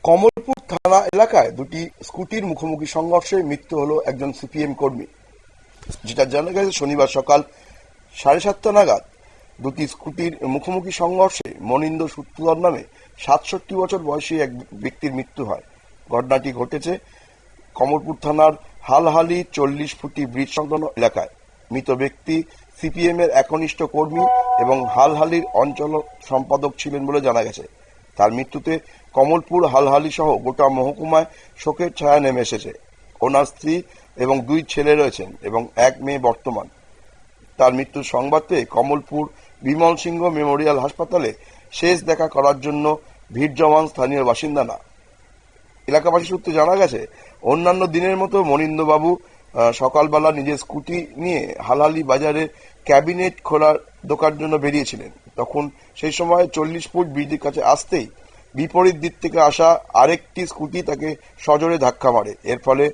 কমলপুর থানা এলাকায় দুটি স্কুটির মুখোমুখি সংঘর্ষে মৃত্যু হল একজন সিপিএম কর্মী। যেটা জানা গেছে শনিবার সকাল 7:30 নাগাদ দুটি স্কুটির মুখোমুখি সংঘর্ষে মনিন্দ্র সূত্রধর নামে 67 বছর বয়সী এক ব্যক্তির মৃত্যু হয়। ঘটনাটি ঘটেছে কমলপুর থানার হালহালি 40 ফুটি ব্রিজ সংলগ্ন এলাকায়। মৃত ব্যক্তি সিপিএম এর একনিষ্ঠ কর্মী এবং হালহালির অঞ্চল সম্পাদক ছিলেন বলে জানা গেছে। তার মৃত্যুতে কমলপুর, হালহালি সহ গোটা মহকুমায় শোকের ছায়া নেমে এসেছে। ওনার স্ত্রী এবং 2 ছেলে রয়েছেন এবং 1 মেয়ে বর্তমান। তার মৃত্যুর সংবাদ পেয়ে কমলপুর বিমল সিংহ মেমোরিয়াল হাসপাতালে শেষ দেখা করার জন্য ভিড় জমান স্থানীয় বাসিন্দারা। এলাকাবাসী সূত্রে জানা গেছে, অন্যান্য দিনের মতো মনিন্দ্রবাবু সকালবেলা নিজের স্কুটি নিয়ে হালহালি বাজারে ক্যাবিনেট খোলার দোকান জন্য বেরিয়েছিলেন। তখন সেই সময় 40 ফুট ব্রিজের কাছে আসতেই বিপরীত দিক থেকে আসা আরেকটি স্কুটি তাকে সজোরে ধাক্কা মারে। এর ফলে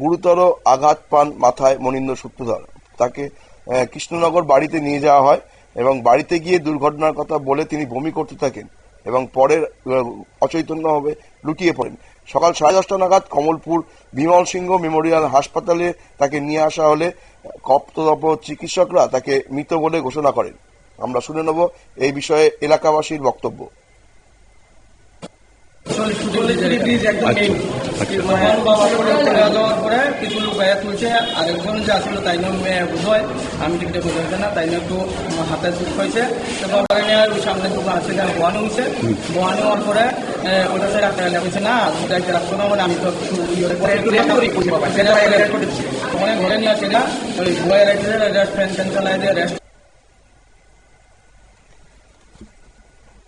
গুরুতর আঘাত পান মাথায় মনিন্দ্র সূত্রধর। তাকে কৃষ্ণনগর বাড়িতে নিয়ে যাওয়া হয় এবং বাড়িতে গিয়ে দুর্ঘটনার কথা বলে তিনি বমি করতে থাকেন এবং পরে অচৈতন্যভাবে লুটিয়ে পড়েন। সকাল 10:30 নাগাদ কমলপুর বিমল সিংহ মেমোরিয়াল হাসপাতালে তাকে নিয়ে আসা হলে কর্তব্যরত চিকিৎসকরা তাকে মৃত বলে ঘোষণা করেন। আমরা শুনে নেব এই বিষয়ে এলাকাবাসীর বক্তব্য। যাওয়ার পরে কিছু লোক গায়ে তুলছে, আরেকজন যে আসলো তাই মেয়ে বোঝয়, আমি টিকিটে বোঝা হয়েছে না, তাই একটু হাতে দুঃখ হয়েছে। তারপর ওই সামনে দোকান আছে বোয়ানো হয়েছে, বোয়ানো হওয়ার পরে ওটা সে রাখতে বলছে না দুটাইতে রাখতো না, মানে আমি তো ওখানে ঘরে নিয়ে আসে না, ওই বয়ে রেখেছে ফ্যান ফ্যান চালাই দিয়ে রেস্ট।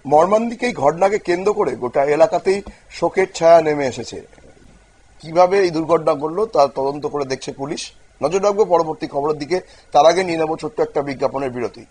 মর্মান্তিক এই ঘটনাকে কেন্দ্র করে গোটা এলাকাতেই শোকের ছায়া নেমে এসেছে। কিভাবে এই দুর্ঘটনা ঘটল তার তদন্ত করে দেখছে পুলিশ। নজর রাখবো পরবর্তী খবরের দিকে। তার আগে নিয়ে নেব ছোট্ট একটা বিজ্ঞাপনের বিরতি।